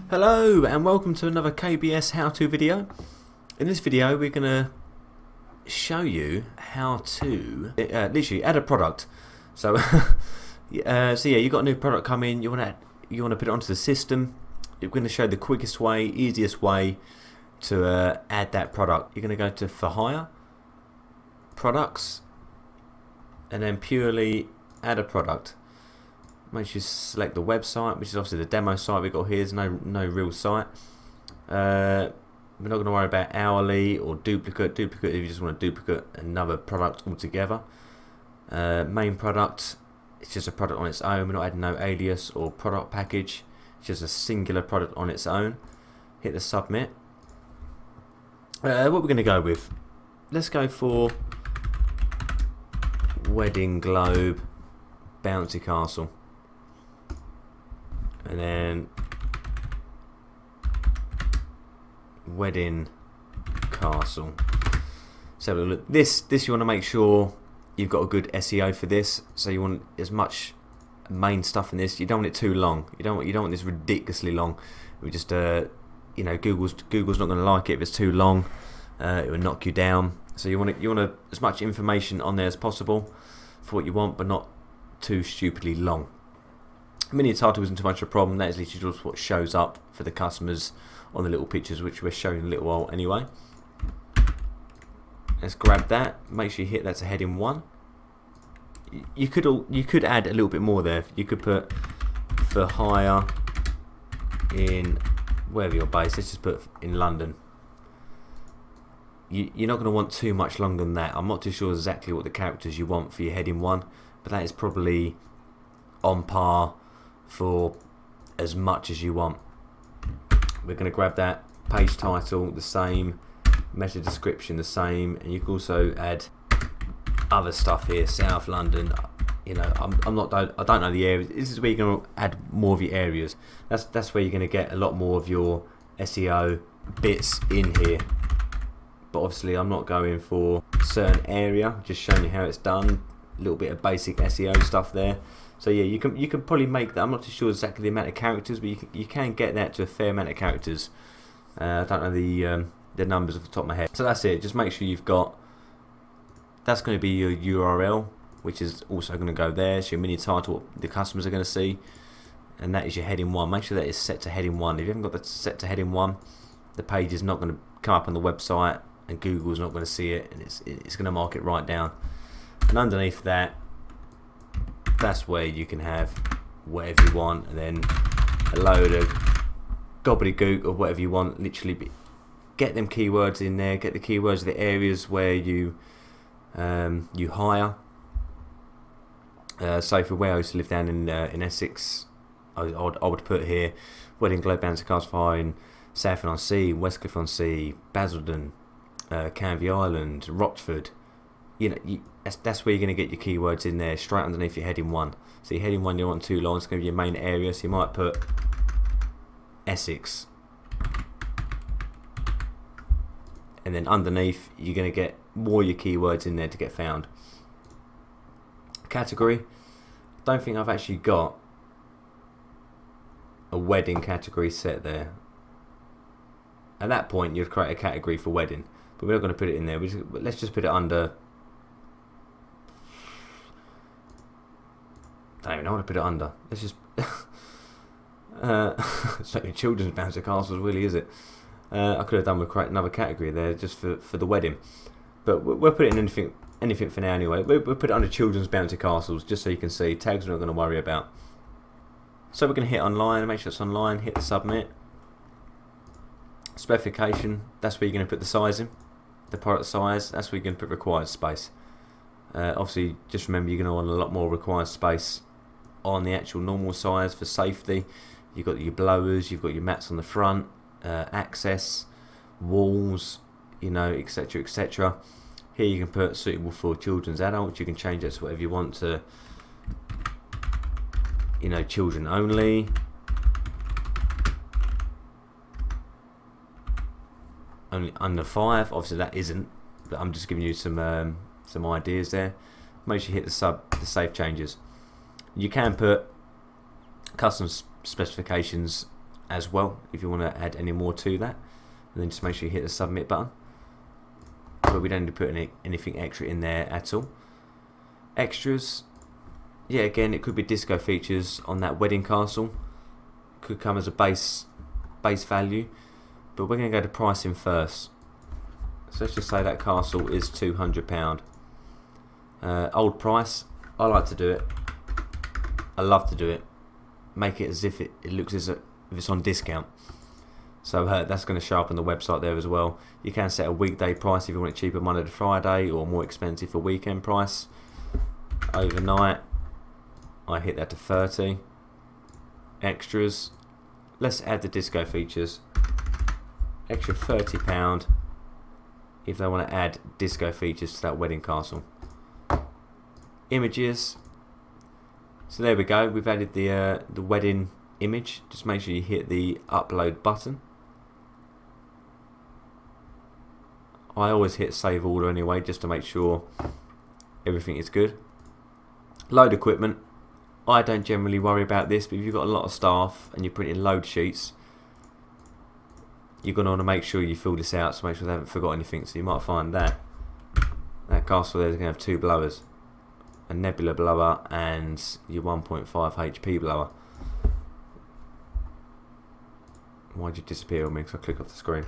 Hello and welcome to another KBS how-to video. In this video we're going to show you how to literally add a product. So yeah, you've got a new product come in, you want to put it onto the system. You're going to show the quickest way, easiest way to add that product. You're going to go to For Hire, Products, and then purely add a product. Make sure you select the website, which is obviously the demo site we've got here. There's no real site. We're not going to worry about hourly or duplicate. Duplicate if you just want to duplicate another product altogether. Main product, it's just a product on its own. We're not adding no alias or product package. It's just a singular product on its own. Hit the submit. What we're going to go with, let's go for Wedding Globe Bouncy Castle. And then Wedding Castle. So look, this you want to make sure you've got a good SEO for this. So you want as much main stuff in this. You don't want it too long. You don't want this ridiculously long. We just Google's not going to like it if it's too long. It will knock you down. So you want as much information on there as possible for what you want, but not too stupidly long. Mini title isn't too much of a problem. That is literally just what shows up for the customers on the little pictures, which we're showing in a little while anyway. Let's grab that. Make sure you hit that to heading 1. You could add a little bit more there. You could put For Hire in wherever you're based. Let's just put in London. You're not going to want too much longer than that. I'm not too sure exactly what the characters you want for your heading 1, but that is probably on par for as much as you want. We're going to grab that page title, the same, meta description, the same, and you can also add other stuff here. South London, I don't know the areas. This is where you're going to add more of your areas. That's where you're going to get a lot more of your SEO bits in here. But obviously I'm not going for a certain area, just showing you how it's done. A little bit of basic SEO stuff there. So yeah, you can probably make that. I'm not too sure exactly the amount of characters, but you can get that to a fair amount of characters. I don't know the numbers off the top of my head. So that's it. Just make sure you've got. That's going to be your URL, which is also going to go there. So your mini title, what the customers are going to see, and that is your heading 1. Make sure that is set to heading 1. If you haven't got that set to heading 1, the page is not going to come up on the website, and Google's not going to see it, and it's going to mark it right down. And underneath that, that's where you can have whatever you want, and then a load of gobbledygook or whatever you want. Literally get them keywords in there, get the keywords of the areas where you hire. So for where I used to live down in Essex, I would put here Wedding Globe Bouncy Castle for Hire in Southend-on-Sea, Westcliff-on-Sea, Basildon, Canvey Island, Rochford. That's where you're going to get your keywords in there, straight underneath your heading 1. So your heading 1 you want too long, it's going to be your main area, so you might put Essex. And then underneath you're going to get more of your keywords in there to get found. Category, don't think I've actually got a wedding category set there. At that point you'd create a category for wedding, but we're not going to put it in there. Let's just put it under. I don't even know what to put it under. Let's just it's like children's bouncy castles, really, is it? I could have done with create another category there just for the wedding, but we'll put it in anything for now anyway. We'll put it under children's bouncy castles just so you can see. Tags we're not going to worry about. So we're going to hit online, make sure it's online, hit the submit. Specification, that's where you're going to put the size in, the product size. That's where you're going to put required space. Obviously just remember you're going to want a lot more required space on the actual normal size for safety. You've got your blowers, you've got your mats on the front, access, walls, etc, etc. Here you can put suitable for children's, adults. You can change that to whatever you want to, children only. Only under 5, obviously that isn't, but I'm just giving you some ideas there. Make sure you hit the save changes. You can put custom specifications as well if you want to add any more to that, and then just make sure you hit the submit button. But we don't need to put anything extra in there at all. Extras, yeah, again, it could be disco features on that wedding castle. Could come as a base value, but we're going to go to pricing first. So let's just say that castle is £200. Old price. I like to do it. I love to do it. Make it as if it looks as if it's on discount. So that's going to show up on the website there as well. You can set a weekday price if you want it cheaper Monday to Friday, or more expensive for weekend price. Overnight, I hit that to 30. Extras, let's add the disco features. Extra £30 if they want to add disco features to that wedding castle. Images, so there we go, we've added the wedding image. Just make sure you hit the upload button. I always hit save order anyway, just to make sure everything is good. Load equipment, I don't generally worry about this, but if you've got a lot of staff and you're printing load sheets, you're going to want to make sure you fill this out, so make sure they haven't forgot anything. So you might find that castle there is going to have 2 blowers, a nebula blower and your 1.5 HP blower. Why'd you disappear on me? Because I click off the screen.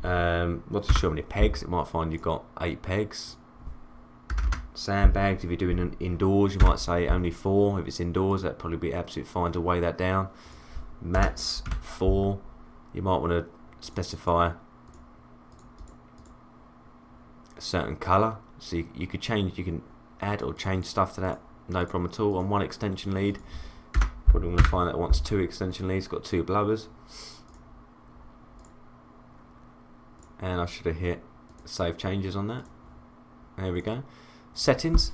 Not too sure how many pegs. It might find you've got 8 pegs. Sandbags, if you're doing it indoors, you might say only 4. If it's indoors, that'd probably be absolutely fine to weigh that down. Mats, 4. You might want to specify a certain colour, so you could change, you can add or change stuff to that, no problem at all. On one extension lead, probably going to find that it wants 2 extension leads, got 2 blowers. And I should have hit save changes on that. There we go. Settings,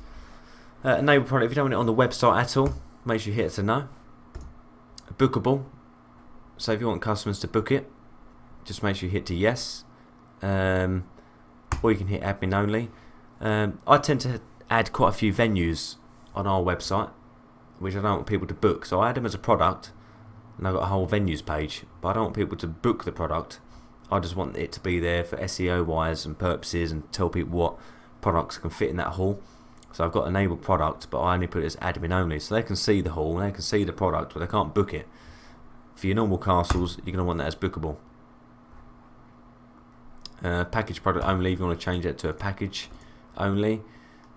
enable product. If you don't want it on the website at all, make sure you hit it to no. Bookable, so if you want customers to book it, just make sure you hit to yes, or you can hit admin only. I tend to add quite a few venues on our website which I don't want people to book, so I add them as a product and I've got a whole venues page, but I don't want people to book the product. I just want it to be there for SEO wise and purposes, and tell people what products can fit in that hall. So I've got enable product, but I only put it as admin only, so they can see the hall and they can see the product, but they can't book it. For your normal castles, you're going to want that as bookable. Package product only, if you want to change it to a package only.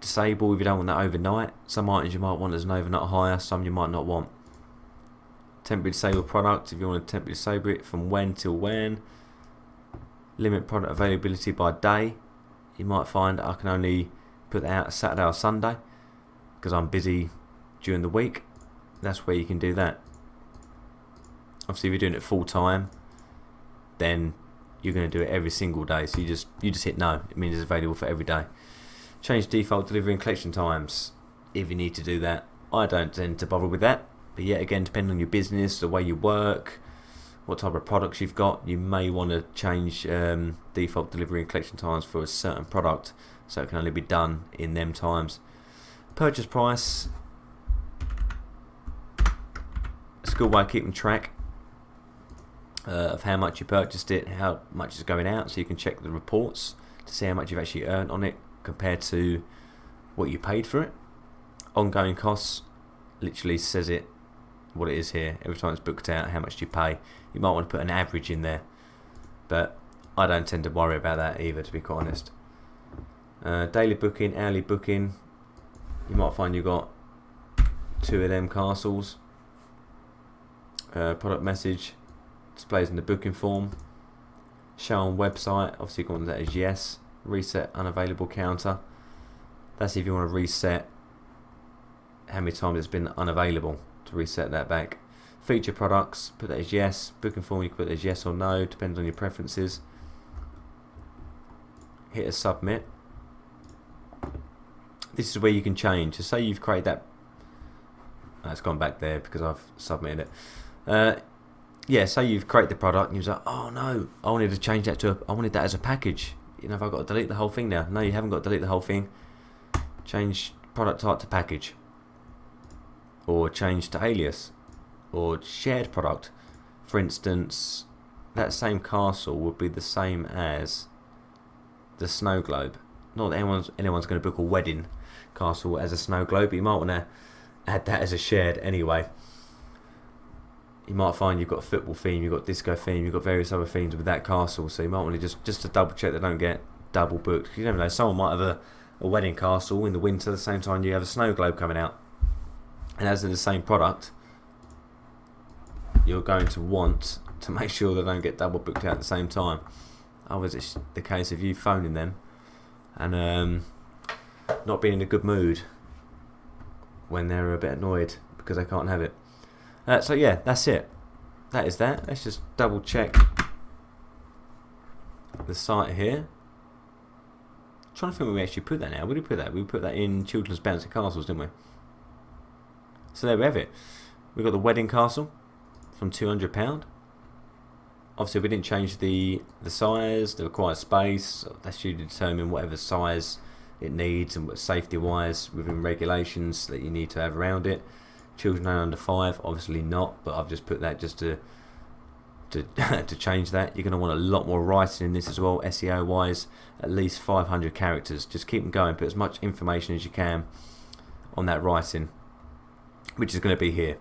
Disable if you don't want that overnight. Some items you might want as an overnight hire, some you might not want. Temporary disable product, if you want to temporarily disable it, from when till when. Limit product availability by day. You might find I can only put that out Saturday or Sunday because I'm busy during the week. That's where you can do that. Obviously if you're doing it full time, then you're going to do it every single day, so you just hit no. It means it's available for every day. Change default delivery and collection times if you need to do that. I don't tend to bother with that, but yet again, depending on your business, the way you work, what type of products you've got, you may want to change default delivery and collection times for a certain product, so it can only be done in them times. Purchase price, it's a good way of keeping track of how much you purchased it, how much is going out, so you can check the reports to see how much you've actually earned on it compared to what you paid for it. Ongoing costs literally says it what it is here. Every time it's booked out, how much do you pay. You might want to put an average in there, but I don't tend to worry about that either, to be quite honest. Daily booking, hourly booking, you might find you've got 2 of them castles. Product message displays in the booking form. Show on website, obviously you want that as yes. Reset unavailable counter, that's if you want to reset how many times it's been unavailable, to reset that back. Feature products, put that as yes. Booking form, you can put that as yes or no, depends on your preferences. Hit a submit. This is where you can change. So say you've created that, it's gone back there because I've submitted it. Yeah, say you've created the product and you're like, oh no, I wanted to change that to I wanted that as a package. You know, if I've got to delete the whole thing now. No, you haven't got to delete the whole thing. Change product type to package, or change to alias, or shared product. for instance, that same castle would be the same as the snow globe. Not that anyone's going to book a wedding castle as a snow globe, but you might want to add that as a shared anyway. You might find you've got a football theme, you've got disco theme, you've got various other themes with that castle, so you might want to just to double check they don't get double booked. You never know, someone might have a wedding castle in the winter at the same time you have a snow globe coming out. And as in the same product, you're going to want to make sure they don't get double booked out at the same time. Otherwise it's the case of you phoning them and not being in a good mood when they're a bit annoyed because they can't have it. So yeah, that's it. That is that. Let's just double check the site here. I'm trying to think where we actually put that now. Where did we put that? We put that in Children's Bouncy Castles, didn't we? So there we have it. We've got the wedding castle from £200. Obviously we didn't change the size, the required space. That's usually determine whatever size it needs and what safety wise within regulations that you need to have around it. Children under 5, obviously not, but I've just put that just to change that. You're going to want a lot more writing in this as well, SEO wise, at least 500 characters. Just keep them going, put as much information as you can on that writing, which is going to be here.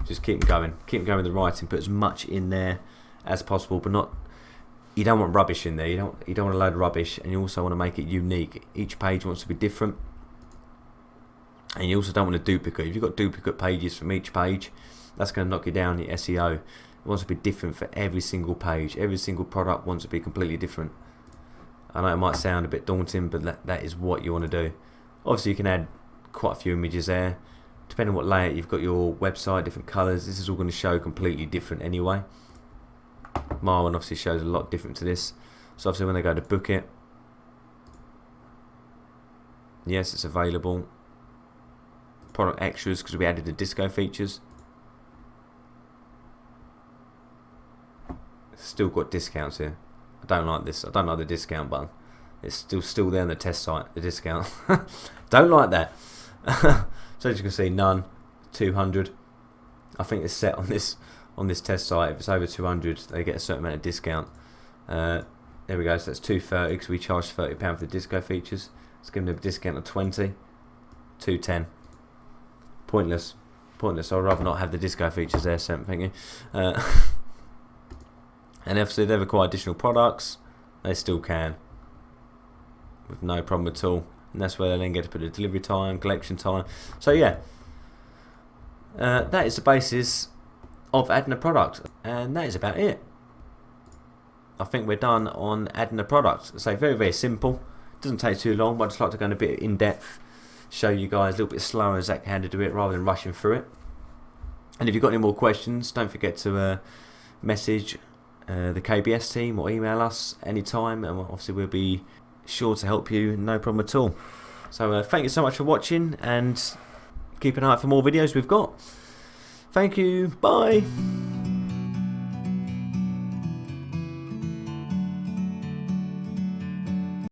Just keep going with the writing, put as much in there as possible, but not, you don't want rubbish in there. You don't want a load of rubbish, and you also want to make it unique. Each page wants to be different. And you also don't want to duplicate. If you've got duplicate pages from each page, that's going to knock you down your SEO. It wants to be different for every single page. Every single product wants to be completely different. I know it might sound a bit daunting, but that is what you want to do. Obviously you can add quite a few images there. Depending on what layout you've got your website, different colours. This is all going to show completely different anyway. My one obviously shows a lot different to this. So obviously when they go to book it, yes, it's available. Product extras, because we added the disco features. Still got discounts here. I don't like this. I don't like the discount button. It's still there on the test site, the discount. Don't like that. So as you can see, none, 200. I think it's set on this test site. If it's over 200, they get a certain amount of discount. There we go. So that's 230 because we charge £30 for the disco features. It's giving them a discount of 20, 210. Pointless. I'd rather not have the disco features there, Sam, thank you. And obviously if they require additional products, they still can, with no problem at all. And that's where they then get to put the delivery time, collection time. So yeah, that is the basis of adding a product, and that is about it. I think we're done on adding a product. So very, very simple. Doesn't take too long, but I just like to go in a bit in depth, show you guys a little bit slower as Zach had to do it rather than rushing through it. And if you've got any more questions, don't forget to message the KBS team or email us anytime, and obviously we'll be sure to help you, no problem at all. So thank you so much for watching, and keep an eye out for more videos we've got. Thank you, bye.